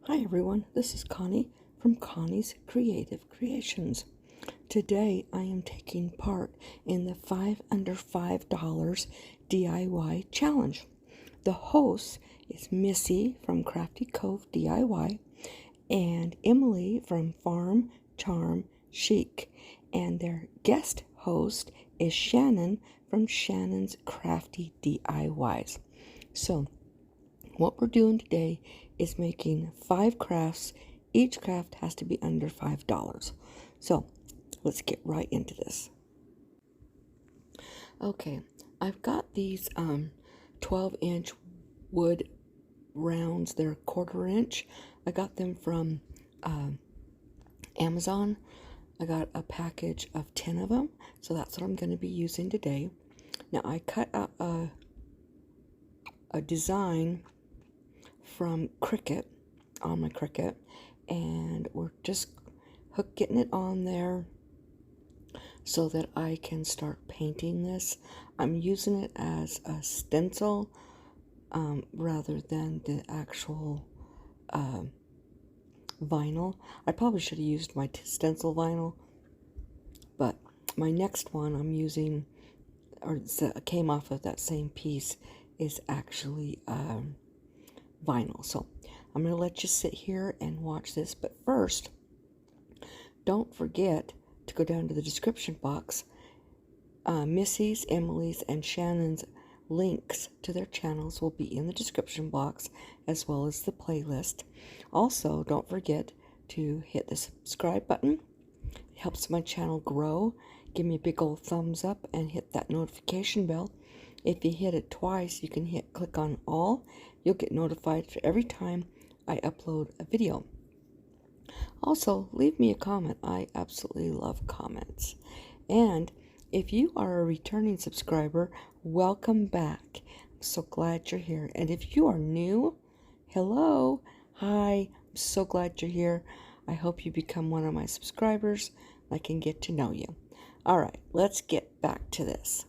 Hi everyone, this is Connie from Connie's Creative Creations. Today I am taking part in the 5 under $5 DIY challenge. The host is Missi from Crafty Cove DIY and Emily from Farm Charm Chic, and their guest host is Shannon from Shannon's Crafty DIYs. So what we're doing today is making 5 crafts. Each craft has to be under $5. So let's get right into this. Okay, I've got these 12-inch wood rounds. They're 1/4 inch. I got them from Amazon. I got a package of 10 of them, so that's what I'm going to be using today. Now I cut out a design from Cricut on my Cricut, and we're just getting it on there so that I can start painting this. I'm using it as a stencil rather than the actual vinyl. I probably should have used my stencil vinyl, but my next one I'm using, or came off of that same piece, is actually vinyl. So I'm going to let you sit here and watch this, but first, don't forget to go down to the description box. Missy's, Emily's, and Shannon's links to their channels will be in the description box, as well as the playlist. Also, don't forget to hit the subscribe button. It helps my channel grow. Give me a big old thumbs up and hit that notification bell. If you hit it twice, you can click on all. You'll get notified for every time I upload a video. Also, leave me a comment. I absolutely love comments. And if you are a returning subscriber, welcome back. I'm so glad you're here. And if you are new, hello, hi, I'm so glad you're here. I hope you become one of my subscribers and I can get to know you. All right, let's get back to this.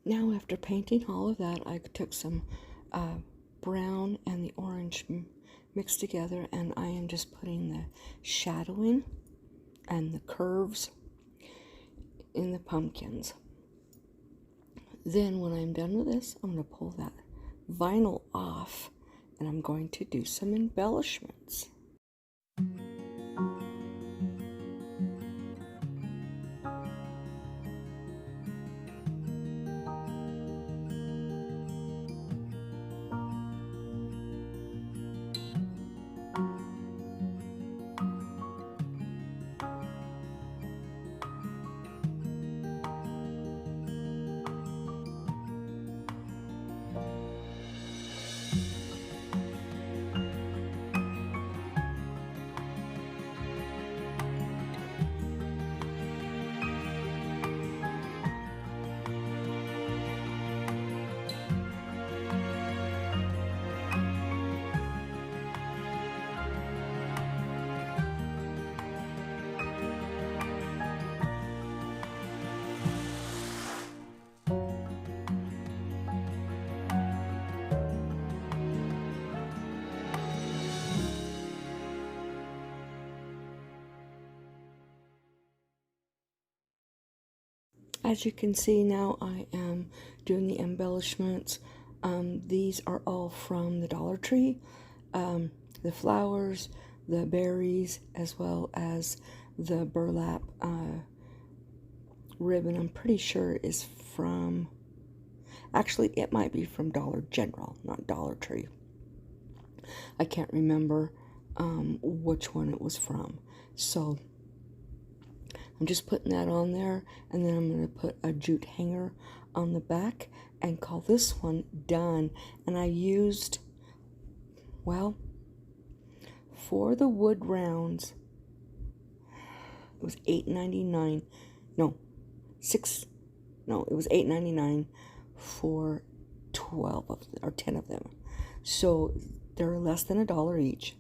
Now, after painting all of that, I took some brown and the orange mixed together, and I am just putting the shadowing and the curves in the pumpkins. Then when I'm done with this, I'm going to pull that vinyl off, and I'm going to do some embellishments. As you can see now, I am doing the embellishments. These are all from the Dollar Tree. The flowers, the berries, as well as the burlap ribbon. I'm pretty sure is from, actually it might be from Dollar General, not Dollar Tree. I can't remember which one it was from. So I'm just putting that on there, and then I'm going to put a jute hanger on the back and call this one done. And I used, well, for the wood rounds, it was $8.99. No, it was $8.99 for 12 of them, or 10 of them. So they're less than $1 each.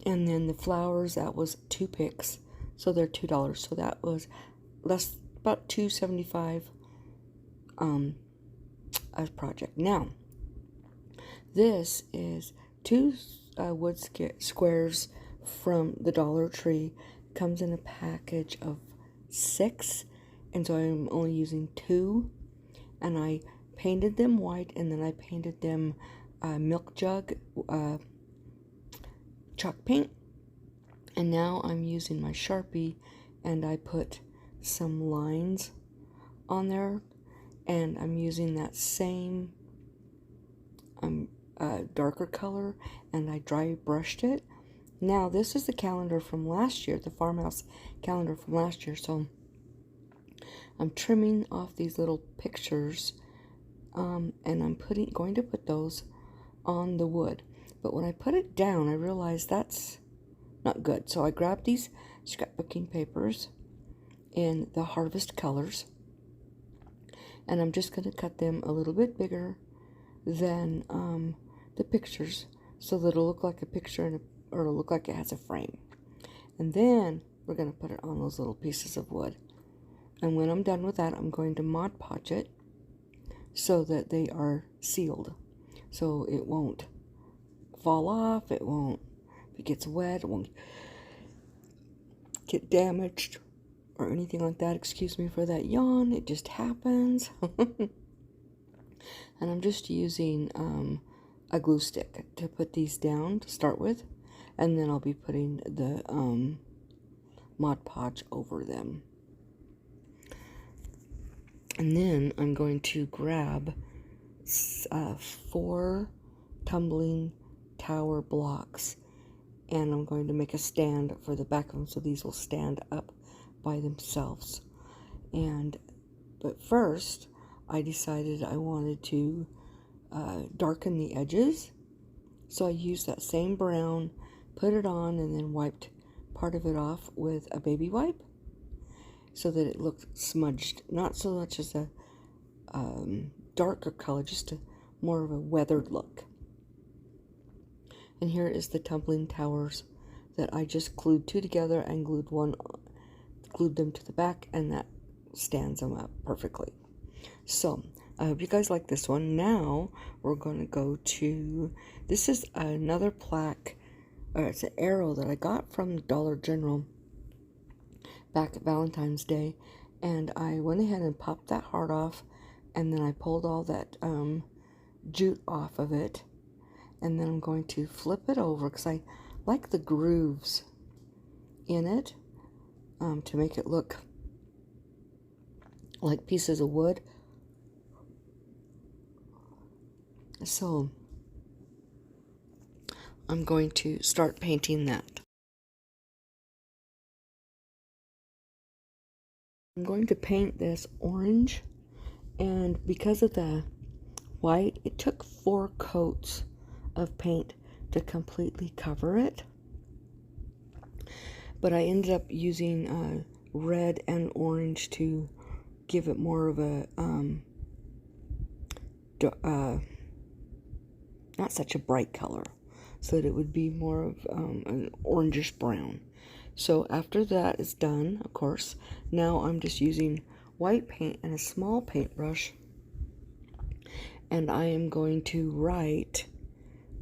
And then the flowers, that was 2 picks, so they're $2. So that was less, about $2.75 as project. Now, this is 2 wood squares from the Dollar Tree. Comes in a package of 6, and so I'm only using 2. And I painted them white, and then I painted them milk jug chalk paint. And now I'm using my Sharpie, and I put some lines on there, and I'm using that same darker color, and I dry brushed it. Now this is the calendar from last year, the farmhouse calendar from last year, so I'm trimming off these little pictures, and I'm going to put those on the wood. But when I put it down, I realized that's not good. So I grabbed these scrapbooking papers in the harvest colors, and I'm just going to cut them a little bit bigger than the pictures, so that it'll look like a picture, or it'll look like it has a frame. And then we're going to put it on those little pieces of wood. And when I'm done with that, I'm going to Mod Podge it so that they are sealed, so it won't fall off, it won't, if it gets wet, it won't get damaged or anything like that. Excuse me for that yawn, it just happens. And I'm just using a glue stick to put these down to start with, and then I'll be putting the Mod Podge over them. And then I'm going to grab 4 tumbling tower blocks, and I'm going to make a stand for the back of them, so these will stand up by themselves. But first, I decided I wanted to darken the edges, so I used that same brown, put it on, and then wiped part of it off with a baby wipe, so that it looked smudged, not so much as a darker color, just more of a weathered look. And here is the tumbling towers that I just glued 2 together and glued them to the back, and that stands them up perfectly. So I hope you guys like this one. Now we're going to go to, this is another plaque, it's an arrow that I got from Dollar General back at Valentine's Day, and I went ahead and popped that heart off, and then I pulled all that jute off of it, and then I'm going to flip it over because I like the grooves in it to make it look like pieces of wood. So I'm going to start painting that. I'm going to paint this orange, and because of the white, it took 4 coats of paint to completely cover it. But I ended up using red and orange to give it more of a not such a bright color, so that it would be more of an orangish brown. So after that is done, of course, now I'm just using white paint and a small paintbrush, and I am going to write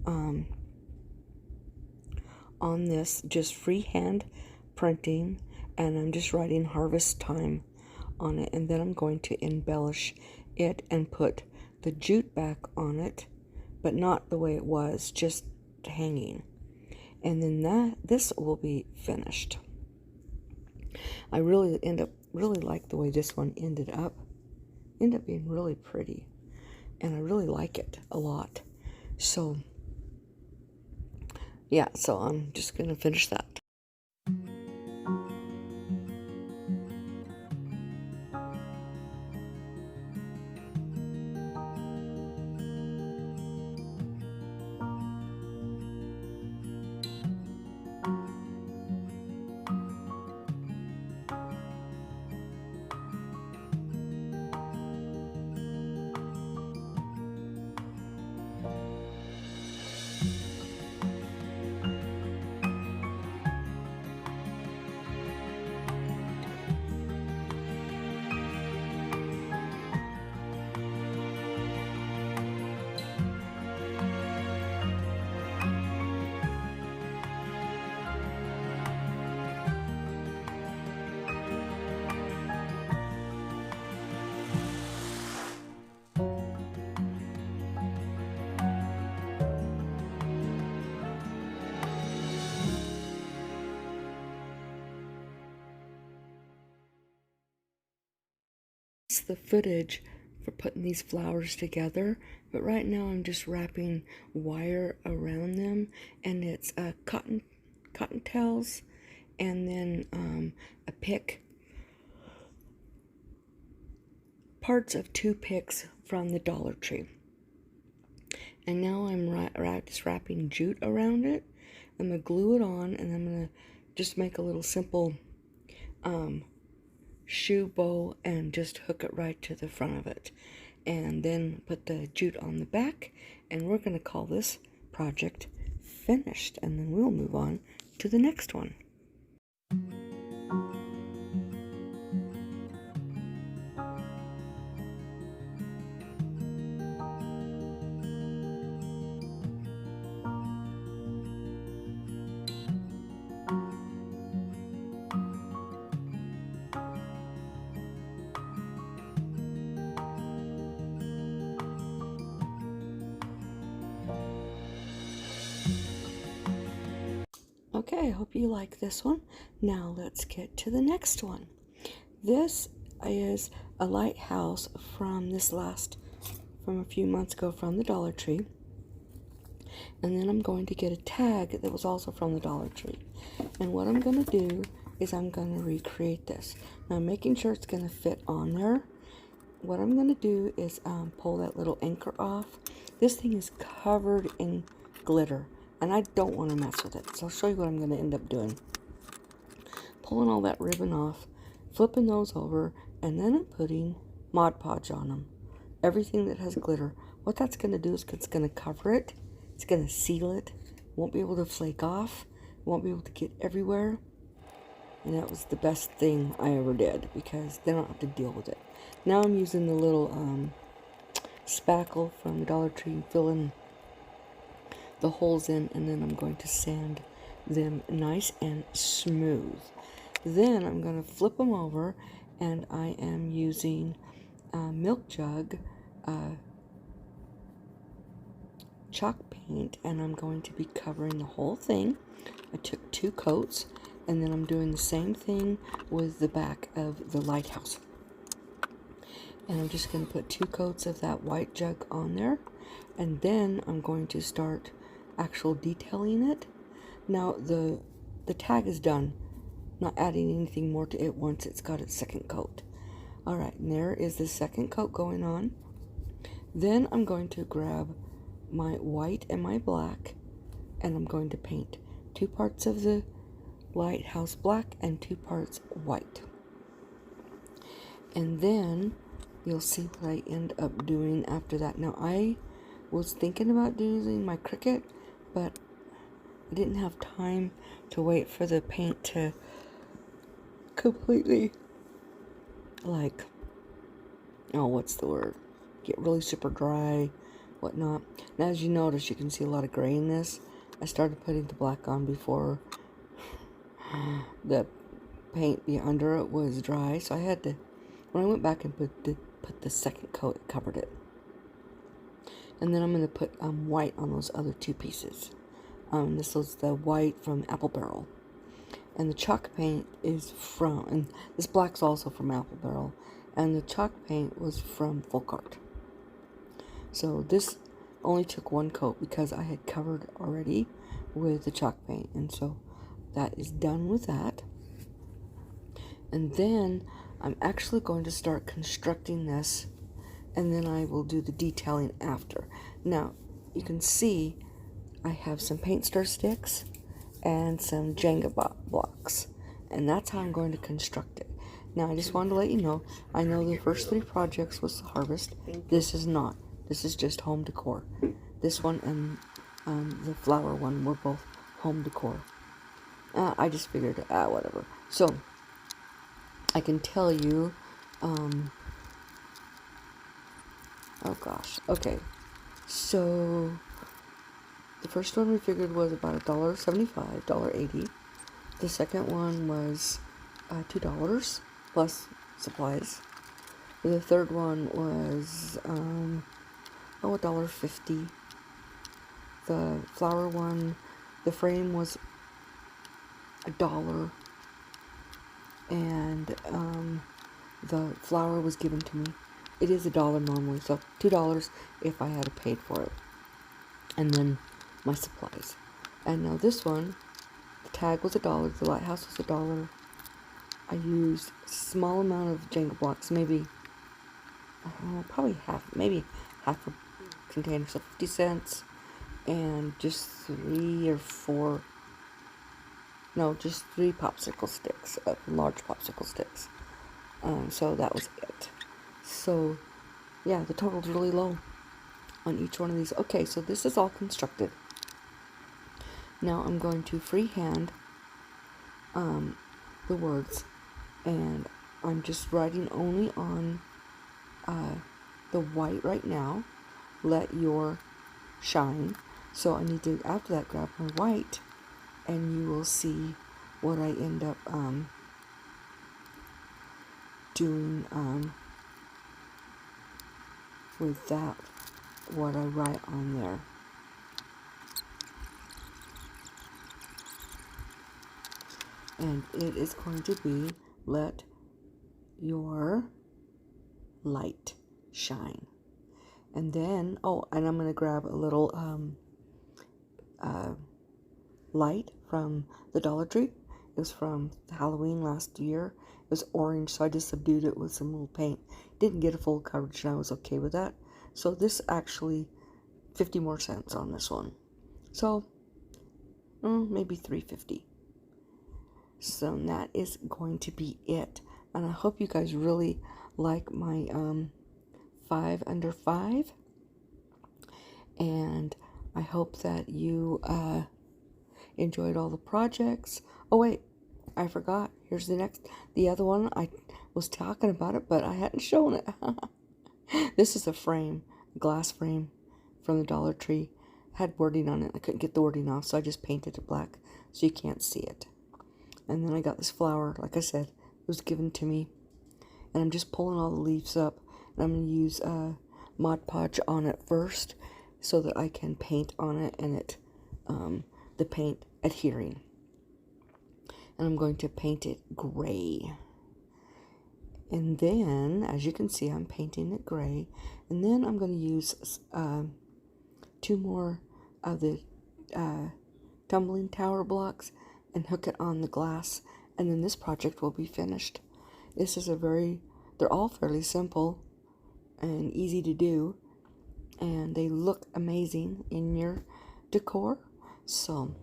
on this, just freehand printing, and I'm just writing harvest time on it, and then I'm going to embellish it and put the jute back on it, but not the way it was, just hanging. And then this will be finished. I really like the way this one ended up being really pretty, and I really like it a lot. So yeah, so I'm just gonna finish that. The footage for putting these flowers together, but right now I'm just wrapping wire around them, and it's cotton tails, and then a pick, parts of 2 picks from the Dollar Tree. And now I'm just wrapping jute around it. I'm gonna glue it on, and I'm gonna just make a little simple shoe bow and just hook it right to the front of it, and then put the jute on the back, and we're going to call this project finished, and then we'll move on to the next one. Okay, I hope you like this one. Now let's get to the next one. This is a lighthouse from a few months ago from the Dollar Tree. And then I'm going to get a tag that was also from the Dollar Tree. And what I'm going to do is I'm going to recreate this. Now I'm making sure it's going to fit on there. What I'm going to do is pull that little anchor off. This thing is covered in glitter, and I don't want to mess with it. So I'll show you what I'm going to end up doing. Pulling all that ribbon off, flipping those over, and then I'm putting Mod Podge on them. Everything that has glitter. What that's going to do is it's going to cover it. It's going to seal it. Won't be able to flake off. Won't be able to get everywhere. And that was the best thing I ever did, because then I don't have to deal with it. Now I'm using the little spackle from the Dollar Tree, filling the holes in, and then I'm going to sand them nice and smooth. Then I'm going to flip them over, and I am using milk jug chalk paint, and I'm going to be covering the whole thing. I took 2 coats, and then I'm doing the same thing with the back of the lighthouse. And I'm just going to put 2 coats of that white jug on there, and then I'm going to start actual detailing it. Now the tag is done, not adding anything more to it once it's got its second coat. Alright, and there is the second coat going on. Then I'm going to grab my white and my black, and I'm going to paint 2 parts of the lighthouse black and 2 parts white. And then you'll see what I end up doing after that. Now I was thinking about using my Cricut, but I didn't have time to wait for the paint to completely, like, oh, what's the word? Get really super dry, whatnot. Now, as you notice, you can see a lot of gray in this. I started putting the black on before the paint under it was dry, so I had to when I went back and put the second coat, it covered it. And then I'm going to put white on those other two pieces. This was the white from Apple Barrel. And the chalk paint is from, and this black's also from Apple Barrel. And the chalk paint was from Folk Art. So this only took one coat because I had covered already with the chalk paint. And so that is done with that. And then I'm actually going to start constructing this, and then I will do the detailing after. Now, you can see I have some paint stir sticks and some Jenga blocks, and that's how I'm going to construct it. Now, I just wanted to let you know, I know the first 3 projects was the harvest. This is not. This is just home decor. This one and the flower one were both home decor. I just figured, whatever. So, I can tell you, oh gosh, okay, so the first one we figured was about $1.75, $1.80. The second one was $2 plus supplies. The third one was $1.50. The flower one, the frame was $1. And the flower was given to me. It is $1 normally, so $2 if I had paid for it. And then my supplies. And now this one, the tag was $1, the lighthouse was $1. I used a small amount of Jenga blocks, maybe probably maybe half a container, so 50 cents, and just 3 or 4. No, just 3 popsicle sticks, large popsicle sticks. So that was it. So, yeah, the total's really low on each one of these. Okay, so this is all constructed. Now I'm going to freehand the words, and I'm just writing only on the white right now. Let your shine. So I need to, after that, grab my white, and you will see what I end up doing with that, what I write on there. And it is going to be, let your light shine. And then, and I'm going to grab a little light from the Dollar Tree. It was from Halloween last year. It was orange, so I just subdued it with some little paint. Didn't get a full coverage, and I was okay with that. So this actually, 50 more cents on this one. So, maybe $3.50. So that is going to be it. And I hope you guys really like my 5 under 5. And I hope that you enjoyed all the projects. Oh wait, I forgot. Here's the other one. I was talking about it, but I hadn't shown it. This is a frame, a glass frame from the Dollar Tree. Had wording on it. I couldn't get the wording off, so I just painted it black so you can't see it. And then I got this flower, like I said, it was given to me. And I'm just pulling all the leaves up. And I'm going to use Mod Podge on it first so that I can paint on it and it the paint adhering. And I'm going to paint it gray. And then, as you can see, I'm painting it gray. And then I'm going to use 2 more of the tumbling tower blocks and hook it on the glass. And then this project will be finished. This is they're all fairly simple and easy to do. And they look amazing in your decor. So,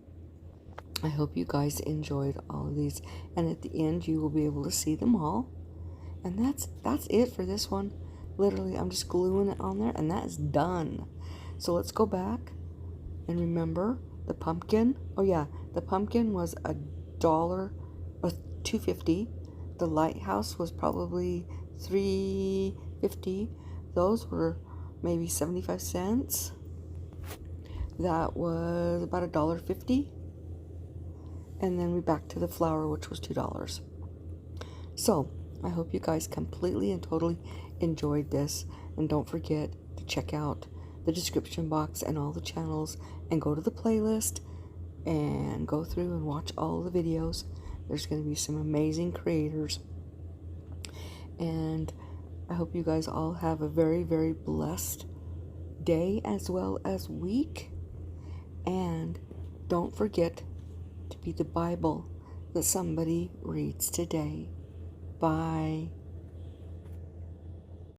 I hope you guys enjoyed all of these. And at the end, you will be able to see them all. And that's it for this one. Literally, I'm just gluing it on there, and that is done. So let's go back and remember the pumpkin. Oh yeah, the pumpkin was $1 or $2.50. The lighthouse was probably $3.50. Those were maybe 75 cents. That was about $1.50. And then we back to the flower, which was $2. So I hope you guys completely and totally enjoyed this. And don't forget to check out the description box and all the channels and go to the playlist and go through and watch all the videos. There's going to be some amazing creators. And I hope you guys all have a very, very blessed day as well as week. And don't forget to be the Bible that somebody reads today. Bye.